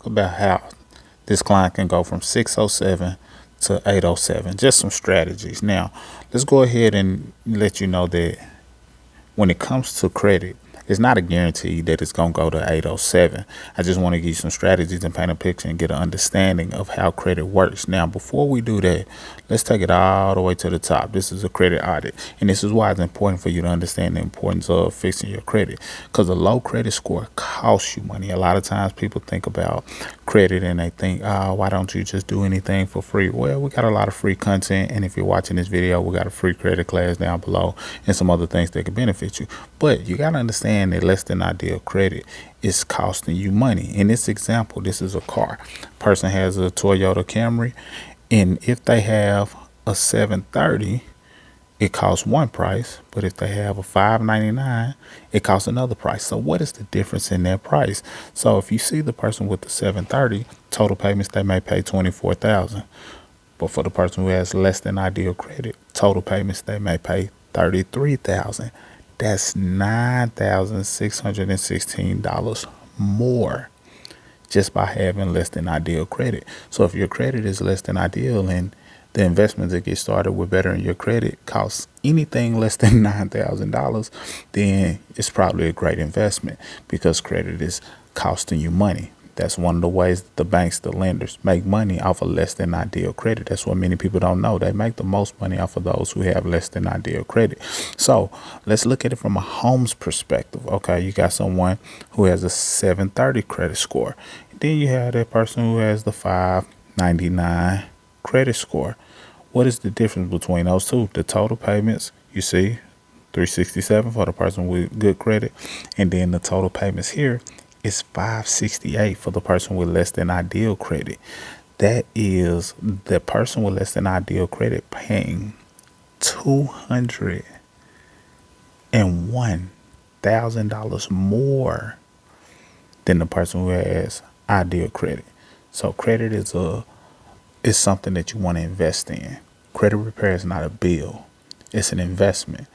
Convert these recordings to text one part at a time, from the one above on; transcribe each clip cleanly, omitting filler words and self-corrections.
talk about how this client can go from 607 to 807. Just some strategies. Now, let's go ahead and let you know that when it comes to credit, it's not a guarantee that it's going to go to 807. I just want to give you some strategies and paint a picture and get an understanding of how credit works. Now, before we do that, let's take it all the way to the top. This is a credit audit, and this is why it's important for you to understand the importance of fixing your credit, because a low credit score costs you money. A lot of times people think about credit and they think, oh, why don't you just do anything for free? Well, we got a lot of free content, and if you're watching this video, we got a free credit class down below and some other things that could benefit you. But you got to understand that less than ideal credit is costing you money. In this example, this is a car. Person has a Toyota Camry, and if they have a 730, it costs one price, but if they have a 599, it costs another price. So what is the difference in that price? So if you see the person with the 730, total payments, they may pay 24,000. But for the person who has less than ideal credit, total payments, they may pay 33,000. That's $9,616 more just by having less than ideal credit. So if your credit is less than ideal and the investments that get started with bettering your credit costs anything less than $9,000, then it's probably a great investment because credit is costing you money. That's one of the ways that the banks, the lenders, make money off of less than ideal credit. That's what many people don't know. They make the most money off of those who have less than ideal credit. So let's look at it from a home's perspective. Okay, you got someone who has a 730 credit score. Then you have that person who has the 599 credit score. What is the difference between those two? The total payments, you see, 367 for the person with good credit, and then the total payments here is 568 for the person with less than ideal credit. That is the person with less than ideal credit paying $201,000 more than the person who has ideal credit. So credit is something that you want to invest in. Credit repair is not a bill. It's an investment.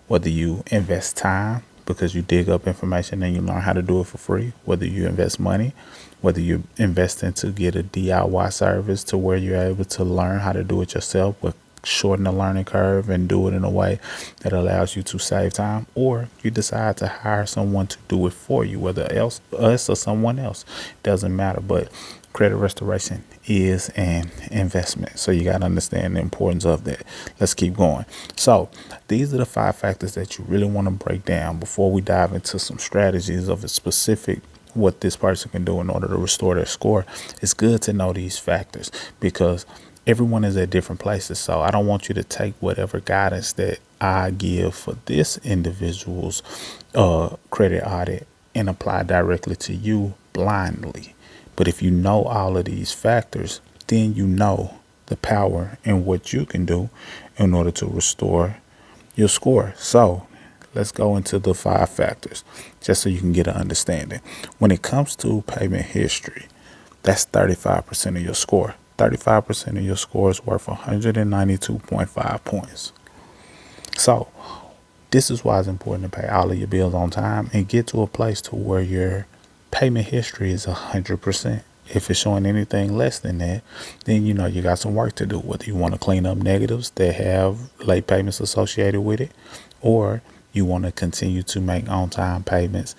Whether you invest time because you dig up information and you learn how to do it for free, whether you invest money, whether you invest into get a DIY service to where you're able to learn how to do it yourself, but shorten the learning curve and do it in a way that allows you to save time, or you decide to hire someone to do it for you, whether us or someone else, doesn't matter. But credit restoration is an investment. So you got to understand the importance of that. Let's keep going. So these are the 5 factors that you really want to break down before we dive into some strategies of a specific what this person can do in order to restore their score. It's good to know these factors because everyone is at different places. So I don't want you to take whatever guidance that I give for this individual's credit audit and apply directly to you blindly. But if you know all of these factors, then you know the power in what you can do in order to restore your score. So let's go into the 5 factors just so you can get an understanding. When it comes to payment history, that's 35% of your score. 35% of your score is worth 192.5 points. So this is why it's important to pay all of your bills on time and get to a place to where your payment history is 100%. If it's showing anything less than that, then you know you got some work to do, whether you want to clean up negatives that have late payments associated with it, or you want to continue to make on-time payments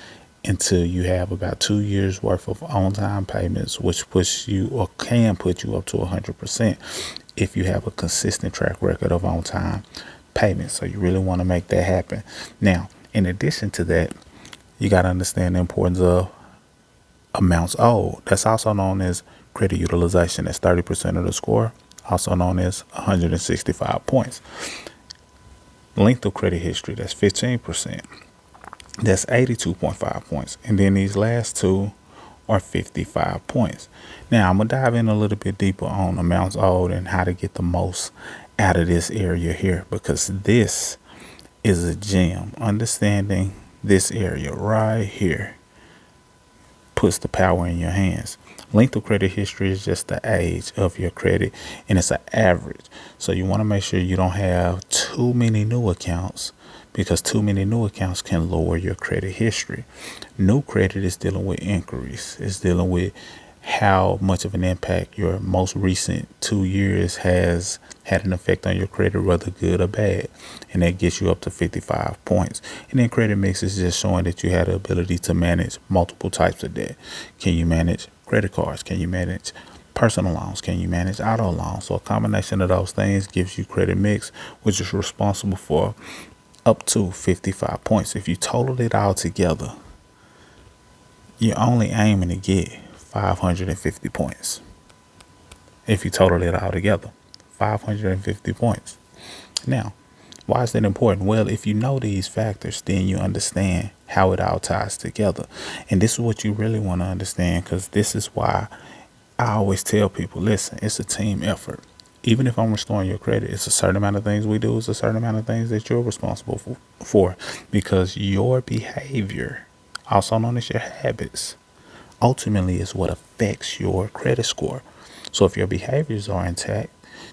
until you have about 2 years worth of on-time payments, which puts you or can put you up to 100% if you have a consistent track record of on-time payments. So you really want to make that happen. Now, in addition to that, you got to understand the importance of amounts owed. That's also known as credit utilization. That's 30% of the score, also known as 165 points. Length of credit history, that's 15%. That's 82.5 points. And then these last two are 55 points. Now, I'm going to dive in a little bit deeper on amounts owed and how to get the most out of this area here, because this is a gem. Understanding this area right here puts the power in your hands. Length of credit history is just the age of your credit, and it's an average. So you want to make sure you don't have too many new accounts, because too many new accounts can lower your credit history. New credit is dealing with inquiries. It's dealing with how much of an impact your most recent 2 years has had an effect on your credit, whether good or bad. And that gets you up to 55 points. And then credit mix is just showing that you had the ability to manage multiple types of debt. Can you manage credit cards? Can you manage personal loans? Can you manage auto loans? So a combination of those things gives you credit mix, which is responsible for up to 55 points. If you total it all together, you're only aiming to get 550 points. If you total it all together, 550 points. Now, why is that important? Well, if you know these factors, then you understand how it all ties together. And this is what you really want to understand, because this is why I always tell people, listen, it's a team effort. Even if I'm restoring your credit, it's a certain amount of things we do. It's a certain amount of things that you're responsible for, because your behavior, also known as your habits, ultimately is what affects your credit score. So if your behaviors are intact,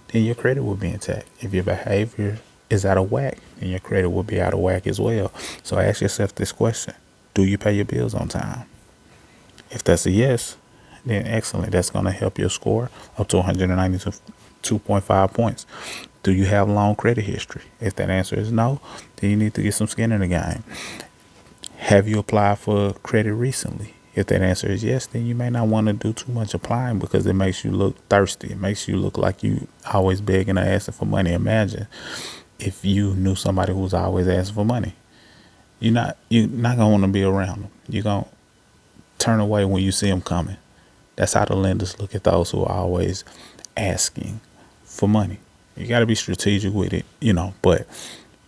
then your credit will be intact. If your behavior is out of whack, then your credit will be out of whack as well. So ask yourself this question: do you pay your bills on time? If that's a yes, then excellent. That's going to help your score up to 192.5 points. Do you have long credit history? If that answer is no, then you need to get some skin in the game. Have you applied for credit recently? If that answer is yes, then you may not want to do too much applying, because it makes you look thirsty. It makes you look like you always begging or asking for money. Imagine if you knew somebody who was always asking for money. You're not gonna want to be around them. You're gonna turn away when you see them coming. That's how the lenders look at those who are always asking for money. You got to be strategic with it, but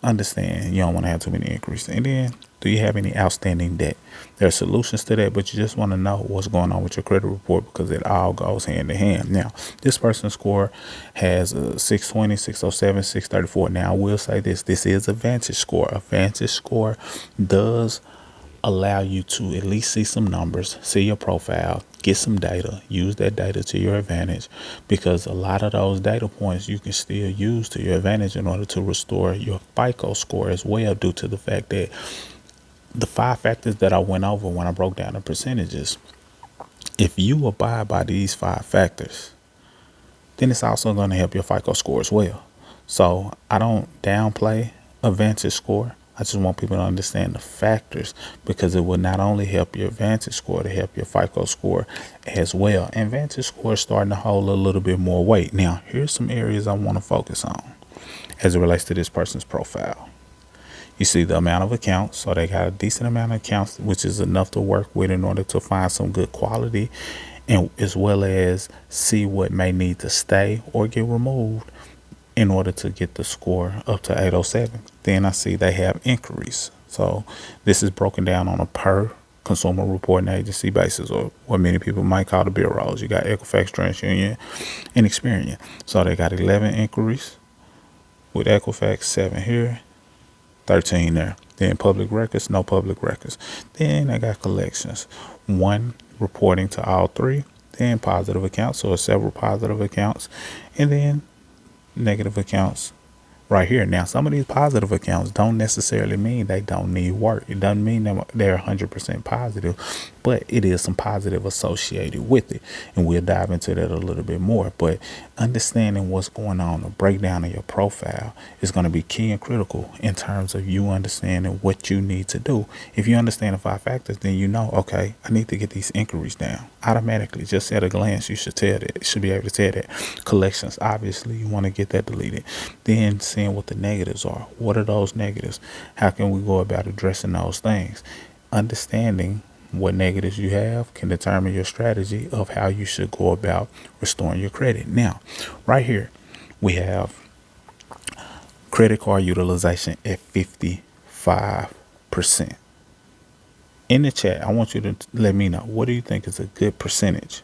understand you don't want to have too many increases. And then, do you have any outstanding debt? There are solutions to that, but you just want to know what's going on with your credit report, because it all goes hand in hand. Now, this person's score has a 620, 607, 634. Now, I will say this is a Vantage score. A Vantage score does allow you to at least see some numbers, see your profile, get some data, use that data to your advantage, because a lot of those data points you can still use to your advantage in order to restore your FICO score as well, due to the fact that the 5 factors that I went over when I broke down the percentages, if you abide by these 5 factors, then it's also going to help your FICO score as well. So I don't downplay a Vantage score. I just want people to understand the factors, because it will not only help your Vantage score, to help your FICO score as well. And Vantage score is starting to hold a little bit more weight. Now, here's some areas I want to focus on as it relates to this person's profile. You see the amount of accounts. So they got a decent amount of accounts, which is enough to work with in order to find some good quality, and as well as see what may need to stay or get removed in order to get the score up to 807. Then I see they have inquiries. So this is broken down on a per consumer reporting agency basis, or what many people might call the bureaus. You got Equifax, TransUnion, and Experian. So they got 11 inquiries with Equifax, 7 here, 13 there. Then public records, no public records. Then I got collections, 1 reporting to all 3. Then positive accounts, so several positive accounts, and then negative accounts right here. Now, some of these positive accounts don't necessarily mean they don't need work. It doesn't mean they're 100% positive, but it is some positive associated with it. And we'll dive into that a little bit more. But understanding what's going on, the breakdown of your profile, is going to be key and critical in terms of you understanding what you need to do. If you understand the 5 factors, then you know, okay, I need to get these inquiries down. Automatically, just at a glance, you should tell that. You should be able to tell that. Collections, obviously, you want to get that deleted. Then seeing what the negatives are. What are those negatives? How can we go about addressing those things? Understanding what negatives you have can determine your strategy of how you should go about restoring your credit. Now, right here, we have credit card utilization at 55%. In the chat, I want you to let me know, what do you think is a good percentage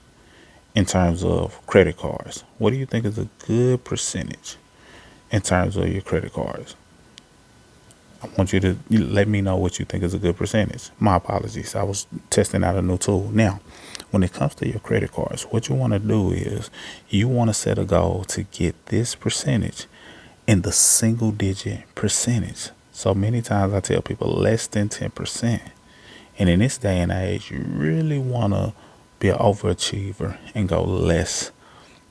in terms of credit cards? What do you think is a good percentage in terms of your credit cards? I want you to let me know what you think is a good percentage. My apologies. I was testing out a new tool. Now, when it comes to your credit cards, what you want to do is you want to set a goal to get this percentage in the single digit percentage. So many times I tell people less than 10%. And in this day and age, you really want to be an overachiever and go less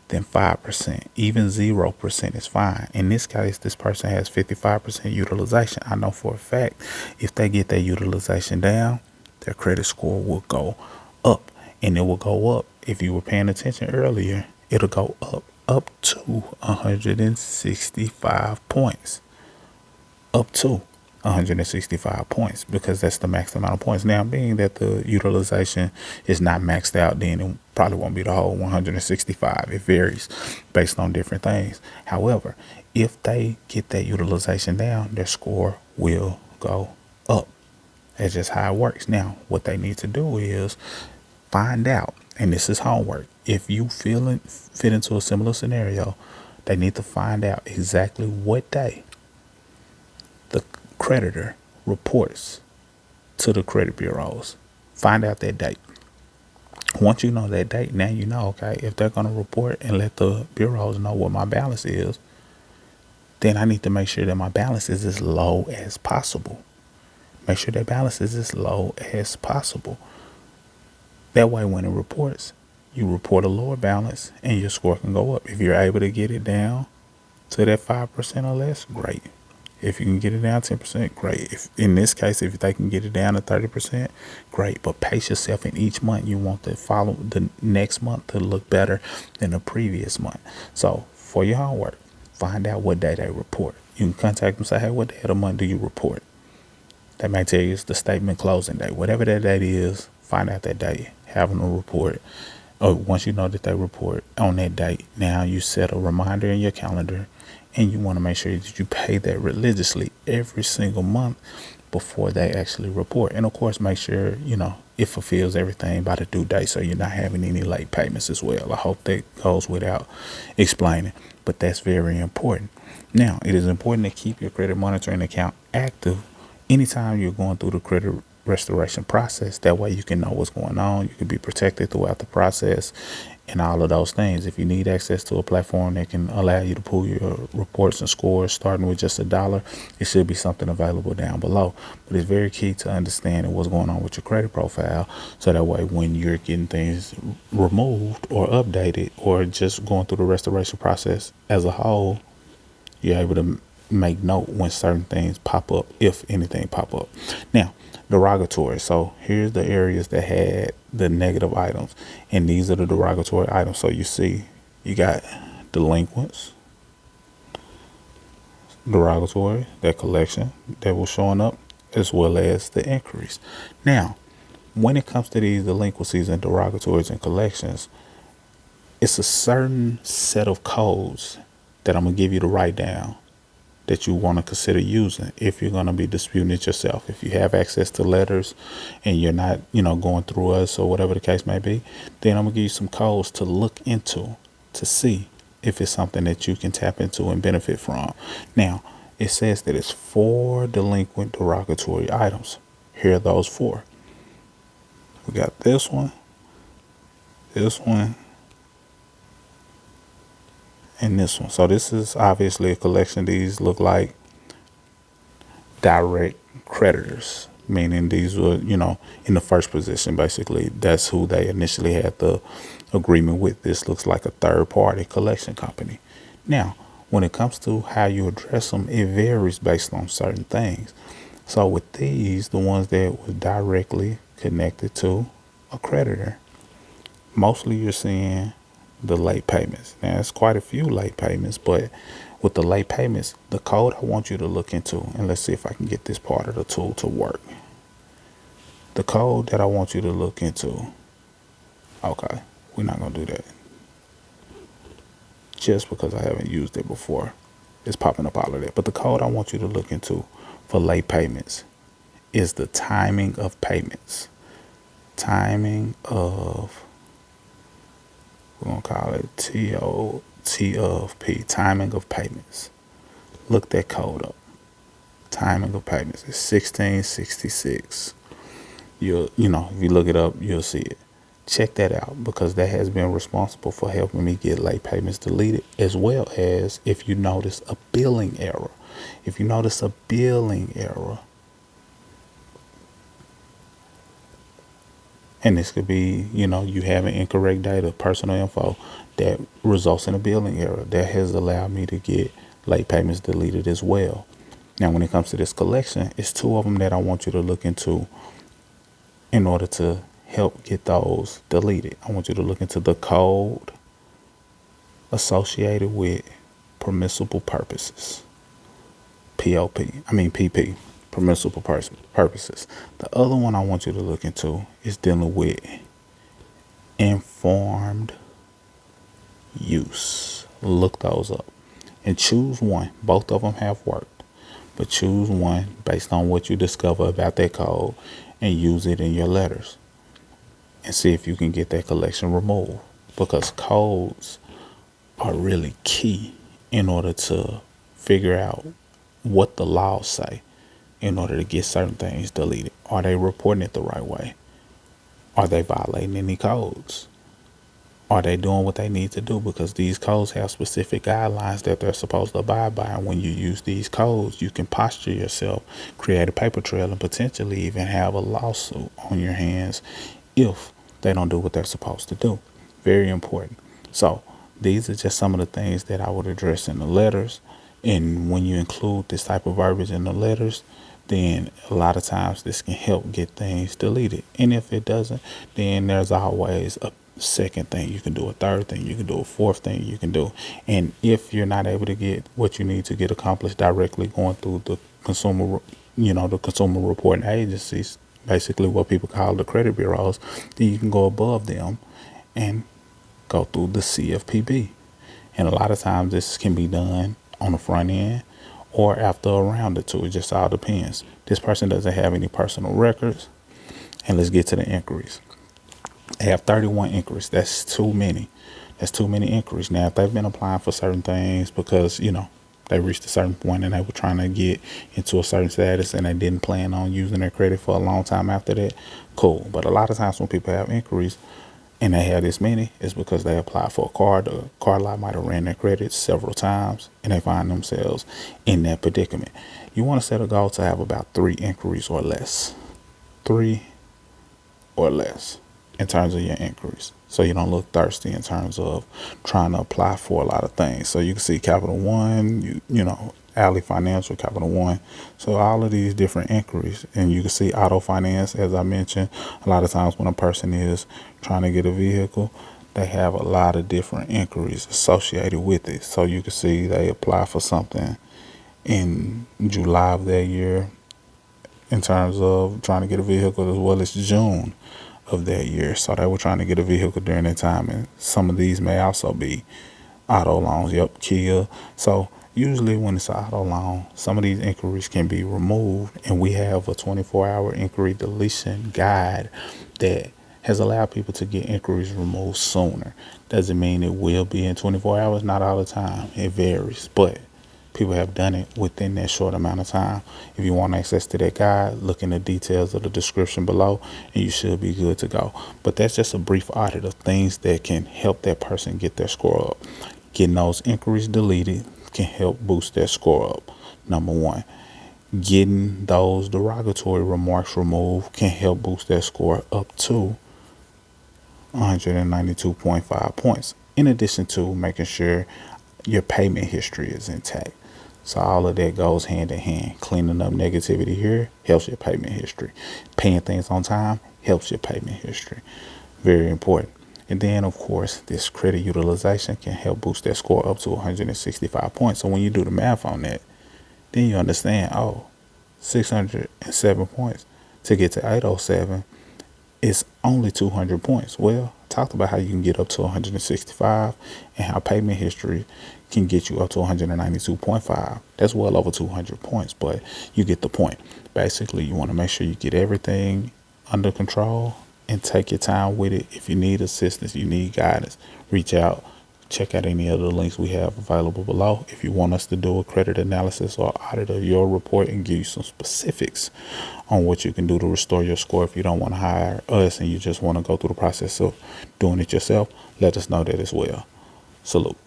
than 5%. Even 0% is fine. In this case, this person has 55% utilization. I know for a fact if they get their utilization down, their credit score will go up. And it will go up. If you were paying attention earlier, it'll go up to 165 points. Up to 165 points, because that's the max amount of points. Now, being that the utilization is not maxed out, then it probably won't be the whole 165. It varies based on different things. However, if they get that utilization down, their score will go up. That's just how it works. Now, what they need to do is find out, and this is homework. If you fit into a similar scenario, they need to find out exactly what day the creditor reports to the credit bureaus. Find out that date. Once you know that date, now you know, okay, if they're going to report and let the bureaus know what my balance is, then I need to make sure that my balance is as low as possible. Make sure that balance is as low as possible. That way, when it reports, you report a lower balance and your score can go up. If you're able to get it down to that 5% or less, great. If you can get it down 10%, great. If in this case, if they can get it down to 30%, great. But pace yourself in each month. You want to follow the next month to look better than the previous month. So for your homework, find out what day they report. You can contact them, say, hey, what day of the month do you report? They may tell you it's the statement closing day. Whatever that date is, find out that day. Have them report. Oh, once you know that they report on that date, now you set a reminder in your calendar, and you want to make sure that you pay that religiously every single month before they actually report. And of course, make sure, it fulfills everything by the due date, so you're not having any late payments as well. I hope that goes without explaining, but that's very important. Now, it is important to keep your credit monitoring account active anytime you're going through the credit restoration process. That way you can know what's going on. You can be protected throughout the process and all of those things. If you need access to a platform that can allow you to pull your reports and scores starting with just $1, it should be something available down below. But it's very key to understanding what's going on with your credit profile, so that way when you're getting things removed or updated or just going through the restoration process as a whole, you're able to make note when certain things pop up, if anything pop up. Now, derogatory. So here's the areas that had the negative items, and these are the derogatory items. So you see, you got delinquents, derogatory, that collection that was showing up, as well as the inquiries. Now, when it comes to these delinquencies and derogatories and collections, it's a certain set of codes that I'm gonna give you to write down that you want to consider using if you're going to be disputing it yourself. If you have access to letters and you're not, going through us or whatever the case may be, then I'm going to give you some codes to look into to see if it's something that you can tap into and benefit from. Now, it says that it's 4 delinquent derogatory items. Here are those 4. We got this one, and this one. So this is obviously a collection. These look like direct creditors, meaning these were, in the first position. Basically, that's who they initially had the agreement with. This looks like a third-party collection company. Now, when it comes to how you address them, it varies based on certain things. So with these, the ones that were directly connected to a creditor, mostly you're seeing the late payments. Now, it's quite a few late payments, but with the late payments, the code I want you to look into, and let's see if I can get this part of the tool to work. The code that I want you to look into, okay, we're not going to do that just because I haven't used it before. It's popping up all of that. But the code I want you to look into for late payments is the timing of payments. Timing of, we're going to call it T of P, timing of payments. Look that code up. Timing of payments is 1666. If you look it up, you'll see it. Check that out, because that has been responsible for helping me get late payments deleted, as well as if you notice a billing error. If you notice a billing error And this could be, you having incorrect data, personal info that results in a billing error. That has allowed me to get late payments deleted as well. Now, when it comes to this collection, it's two of them that I want you to look into in order to help get those deleted. I want you to look into the code associated with permissible purposes. PP, permissible purposes. The other one I want you to look into is dealing with informed use. Look those up and choose one. Both of them have worked, but choose one based on what you discover about that code and use it in your letters and see if you can get that collection removed, because codes are really key in order to figure out what the laws say in order to get certain things deleted. Are they reporting it the right way? Are they violating any codes? Are they doing what they need to do? Because these codes have specific guidelines that they're supposed to abide by. And when you use these codes, you can posture yourself, create a paper trail, and potentially even have a lawsuit on your hands if they don't do what they're supposed to do. Very important. So these are just some of the things that I would address in the letters. And when you include this type of verbiage in the letters, then a lot of times this can help get things deleted. And if it doesn't, then there's always a second thing you can do, a third thing you can do, a fourth thing you can do. And if you're not able to get what you need to get accomplished directly going through the the consumer reporting agencies, basically what people call the credit bureaus, then you can go above them and go through the CFPB. And a lot of times this can be done on the front end or after a round or two. It just all depends. This person doesn't have any personal records. And let's get to the inquiries. They have 31 inquiries. That's too many. That's too many inquiries. Now, if they've been applying for certain things because, they reached a certain point and they were trying to get into a certain status and they didn't plan on using their credit for a long time after that, cool. But a lot of times when people have inquiries and they have this many, it's because they applied for a car. The car lot might have ran their credit several times and they find themselves in that predicament. You want to set a goal to have about 3 inquiries or less. 3 or less in terms of your inquiries, so you don't look thirsty in terms of trying to apply for a lot of things. So you can see Capital One, Alley Financial, Capital One. So all of these different inquiries, and you can see Auto Finance, as I mentioned. A lot of times when a person is trying to get a vehicle, they have a lot of different inquiries associated with it. So you can see they apply for something in July of that year in terms of trying to get a vehicle, as well as June of that year. So they were trying to get a vehicle during that time. And some of these may also be auto loans. Yep, Kia. So usually when it's an auto loan, some of these inquiries can be removed. And we have a 24-hour inquiry deletion guide that has allowed people to get inquiries removed sooner. Doesn't mean it will be in 24 hours. Not all the time. It varies. But people have done it within that short amount of time. If you want access to that guide, look in the details of the description below and you should be good to go. But that's just a brief audit of things that can help that person get their score up. Getting those inquiries deleted can help boost their score up. Number one. Getting those derogatory remarks removed can help boost their score up to 192.5 points. In addition to making sure your payment history is intact. So all of that goes hand in hand. Cleaning up negativity here helps your payment history. Paying things on time helps your payment history. Very important. And then, of course, this credit utilization can help boost that score up to 165 points. So when you do the math on that, then you understand, 607 points to get to 807 is only 200 points. Well, I talked about how you can get up to 165 and how payment history can get you up to 192.5. That's well over 200 points, but you get the point. Basically, you want to make sure you get everything under control and take your time with it. If you need assistance, you need guidance, reach out. Check out any of the links we have available below. If you want us to do a credit analysis or audit of your report and give you some specifics on what you can do to restore your score, if you don't want to hire us and you just want to go through the process of doing it yourself, let us know that as well. Salute.